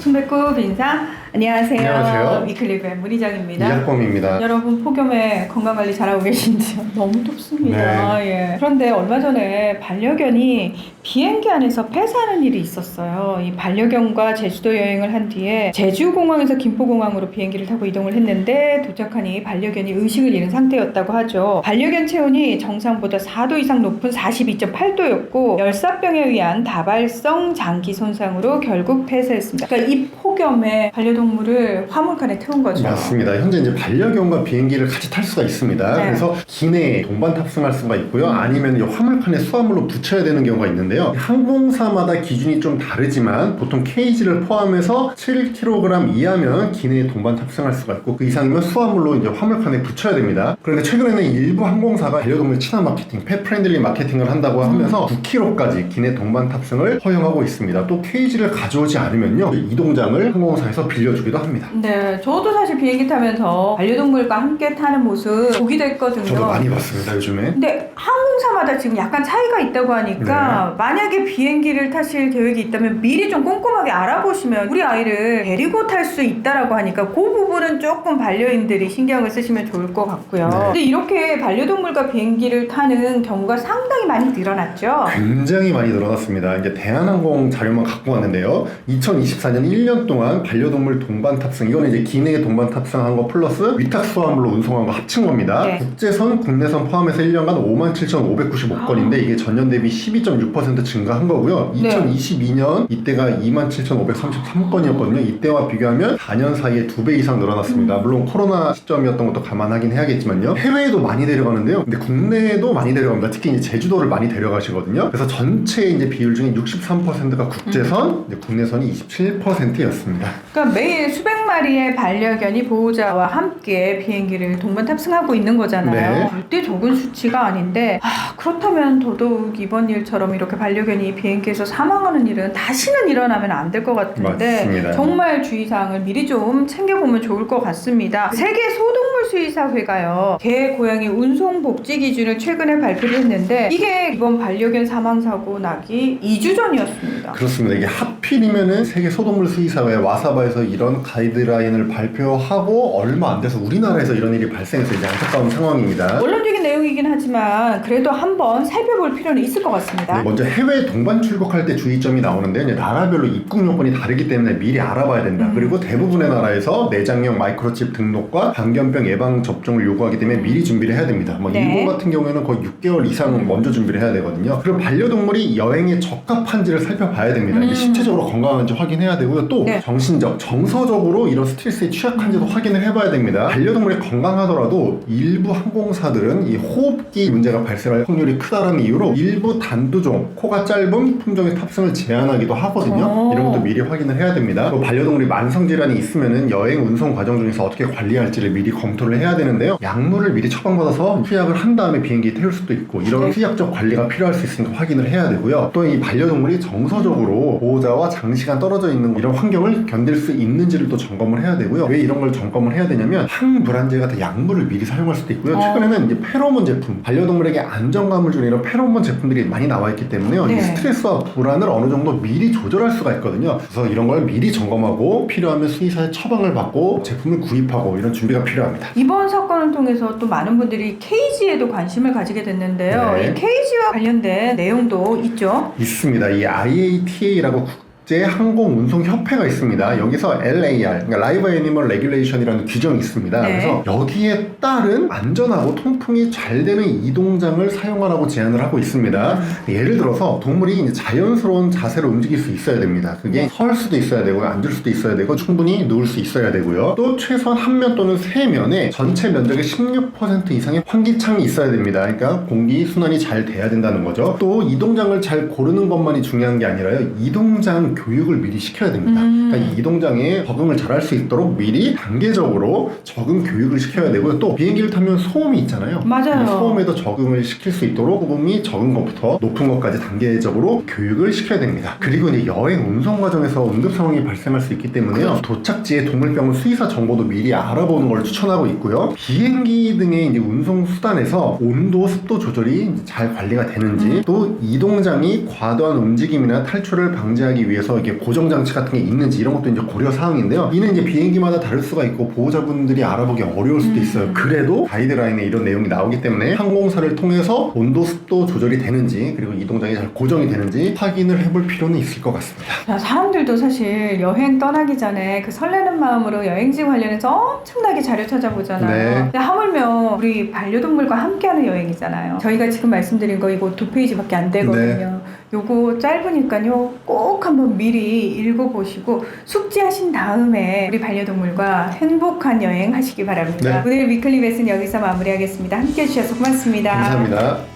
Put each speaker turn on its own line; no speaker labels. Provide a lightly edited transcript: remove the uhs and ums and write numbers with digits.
순백꽃 인사. 안녕하세요.
안녕하세요.
위클리브의 문희정입니다.
이학범입니다.
여러분 폭염에 건강관리 잘하고 계신지요? 너무 덥습니다. 예. 그런데 얼마 전에 반려견이 비행기 안에서 폐사하는 일이 있었어요. 이 반려견과 제주도 여행을 한 뒤에 제주공항에서 김포공항으로 비행기를 타고 이동을 했는데 도착하니 반려견이 의식을 잃은 상태였다고 하죠. 반려견 체온이 정상보다 4도 이상 높은 42.8도였고 열사병에 의한 다발성 장기 손상으로 결국 폐사했습니다. 그러니까 이 폭염에 반려동물을 화물칸에 태운 거죠.
맞습니다. 현재 이제 반려견과 비행기를 같이 탈 수가 있습니다.
네.
그래서 기내에 동반 탑승할 수가 있고요. 아니면 이 화물칸에 수화물로 붙여야 되는 경우가 있는데요. 항공사마다 기준이 좀 다르지만 보통 케이지를 포함해서 7kg 이하면 기내에 동반 탑승할 수가 있고 그 이상이면 수화물로 이제 화물칸에 붙여야 됩니다. 그런데 최근에는 일부 항공사가 반려동물 친화 마케팅, 펫 프렌들리 마케팅을 한다고 하면서 9kg까지 기내 동반 탑승을 허용하고 있습니다. 또 케이지를 가져오지 않으면요 이동장을 항공사에서 빌려주기도 합니다.
네, 저도 사실 비행기 타면서 반려동물과 함께 타는 모습 보기도 했거든요.
저도 많이 봤습니다, 요즘에.
근데 항공사마다 지금 약간 차이가 있다고 하니까 만약에 비행기를 타실 계획이 있다면 미리 좀 꼼꼼하게 알아보시면 우리 아이를 데리고 탈 수 있다라고 하니까 그 부분은 조금 반려인들이 신경을 쓰시면 좋을 것 같고요.
네.
근데 이렇게 반려동물과 비행기를 타는 경우가 상당히 많이 늘어났죠.
굉장히 많이 늘어났습니다. 이제 대한항공 자료만 갖고 왔는데요. 2024년 1년 동안 반려동물 동반 탑승, 이거는 이제 기내에 동반 탑승한 거 플러스 위탁 수화물로 운송한 거 합친 겁니다.
네.
국제선, 국내선 포함해서 1년간 57,595건인데 이게 전년 대비 12.6% 증가한 거고요.
네.
2022년 이때가 27,533건이었거든요. 이때와 비교하면 4년 사이에 2배 이상 늘어났습니다. 물론 코로나 시점이었던 것도 감안하긴 해야겠지만요. 해외에도 많이 데려가는데요. 근데 국내에도 많이 데려갑니다. 특히 이제 제주도를 많이 데려가시거든요. 그래서 전체 이제 비율 중에 63%가 국제선, 이제 국내선이 27%였습니다.
그러니까 매일 수백 마리의 반려견이 보호자와 함께 비행기를 동반 탑승하고 있는 거잖아요.
네.
절대 적은 수치가 아닌데 그렇다면 더더욱 이번 일처럼 이렇게 반려견이 비행기에서 사망하는 일은 다시는 일어나면 안 될 것 같은데
맞습니다.
정말 주의사항을 미리 좀 챙겨보면 좋을 것 같습니다. 세계 소동물 수의사회가요 개, 고양이 운송 복지 기준을 최근에 발표를 했는데 이게 이번 반려견 사망 사고 나기 2주 전이었습니다.
그렇습니다. 이게 하필이면은 세계 소동물 수의사회 와사바에서 이런 가이드라인을 발표하고 얼마 안 돼서 우리나라에서 이런 일이 발생해서 이제 안타까운 상황입니다.
원론적인 내용이긴 하지만 그래도 한번 살펴볼 필요는 있을 것 같습니다.
네, 먼저 해외 동반 출국할 때 주의점이 나오는데요. 이제 나라별로 입국 요건이 다르기 때문에 미리 알아봐야 된다. 그리고 대부분의 나라에서 내장형 마이크로칩 등록과 광견병 예방 접종을 요구하기 때문에 미리 준비를 해야 됩니다. 뭐
네.
일본 같은 경우에는 거의 6개월 이상 먼저 준비를 해야 되거든요. 그리고 반려동물이 여행에 적합한지를 살펴봐야 됩니다. 이게 신체적으로 건강한지 확인해야 되고요. 또
네.
정신적, 정서적으로 이런 스트레스에 취약한지도 확인을 해봐야 됩니다. 반려동물이 건강하더라도 일부 항공사들은 이 호흡기 문제가 발생할 확률이 크다는 이유로 일부 단두종, 코가 짧은 품종의 탑승을 제한하기도 하거든요. 이런 것도 미리 확인을 해야 됩니다. 또 반려동물이 만성질환이 있으면은 여행 운송 과정 중에서 어떻게 관리할지를 미리 검토를 해야 되는데요. 약물을 미리 처방받아서 투약을 한 다음에 비행기에 태울 수도 있고 이런 투약적 관리가 필요할 수 있으니까 확인을 해야 되고요. 또 이 반려동물이 정서적으로 보호자와 장시간 떨어져 있는 이런 환경을 견딜 수 있는지를 또 점검을 해야 되고요. 왜 이런 걸 점검을 해야 되냐면 항불안제 같은 약물을 미리 사용할 수도 있고요. 최근에는 이제 페로몬 제품, 반려동물에게 안정감을 주는 이런 페로몬 제품들이 많이 나와 있기 때문에요.
네.
이 스트레스와 불안을 어느 정도 미리 조절할 수가 있거든요. 그래서 이런 걸 미리 점검하고 필요하면 수의사의 처방을 받고 제품을 구입하고 이런 준비가 필요합니다.
이번 사건을 통해서 또 많은 분들이 케이지에도 관심을 가지게 됐는데요.
네.
이 케이지와 관련된 내용도 있죠.
있습니다. 이 IATA라고 국제항공운송협회가 있습니다. 여기서 LAR, 그러니까 Live Animal Regulation이라는 규정이 있습니다.
네.
그래서 여기에 따른 안전하고 통풍이 잘 되는 이동장을 사용하라고 제안을 하고 있습니다. 예를 들어서 동물이 이제 자연스러운 자세로 움직일 수 있어야 됩니다. 그게 설 수도 있어야 되고 앉을 수도 있어야 되고 충분히 누울 수 있어야 되고요. 또 최소한 한 면 또는 세 면에 전체 면적의 16% 이상의 환기창이 있어야 됩니다. 그러니까 공기 순환이 잘 돼야 된다는 거죠. 또 이동장을 잘 고르는 것만이 중요한 게 아니라요. 이동장 교육을 미리 시켜야 됩니다. 그러니까 이 이동장에 적응을 잘할 수 있도록 미리 단계적으로 적응 교육을 시켜야 되고요. 또 비행기를 타면 소음이 있잖아요.
맞아요.
소음에도 적응을 시킬 수 있도록 소음이 적은 것부터 높은 것까지 단계적으로 교육을 시켜야 됩니다. 그리고 이제 여행 운송 과정에서 응급 상황이 발생할 수 있기 때문에요. 도착지에 동물병원 수의사 정보도 미리 알아보는 걸 추천하고 있고요. 비행기 등의 이제 운송 수단에서 온도, 습도 조절이 잘 관리가 되는지 또 이동장이 과도한 움직임이나 탈출을 방지하기 위해서 위해서 이게 고정 장치 같은 게 있는지 이런 것도 이제 고려 사항인데요. 이는 이제 비행기마다 다를 수가 있고 보호자분들이 알아보기 어려울 수도 있어요. 그래도 가이드라인에 이런 내용이 나오기 때문에 항공사를 통해서 온도 습도 조절이 되는지 그리고 이동장이 잘 고정이 되는지 확인을 해볼 필요는 있을 것 같습니다.
자, 사람들도 사실 여행 떠나기 전에 그 설레는 마음으로 여행지 관련해서 엄청나게 자료 찾아보잖아요.
네.
근데 하물며 우리 반려동물과 함께하는 여행이잖아요. 저희가 지금 말씀드린 거 이거 2페이지밖에 안 되거든요. 요거 짧으니까요. 꼭 한번 미리 읽어보시고 숙지하신 다음에 우리 반려동물과 행복한 여행 하시기 바랍니다.
네.
오늘 위클리 벳은 여기서 마무리하겠습니다. 함께해 주셔서 고맙습니다.
감사합니다.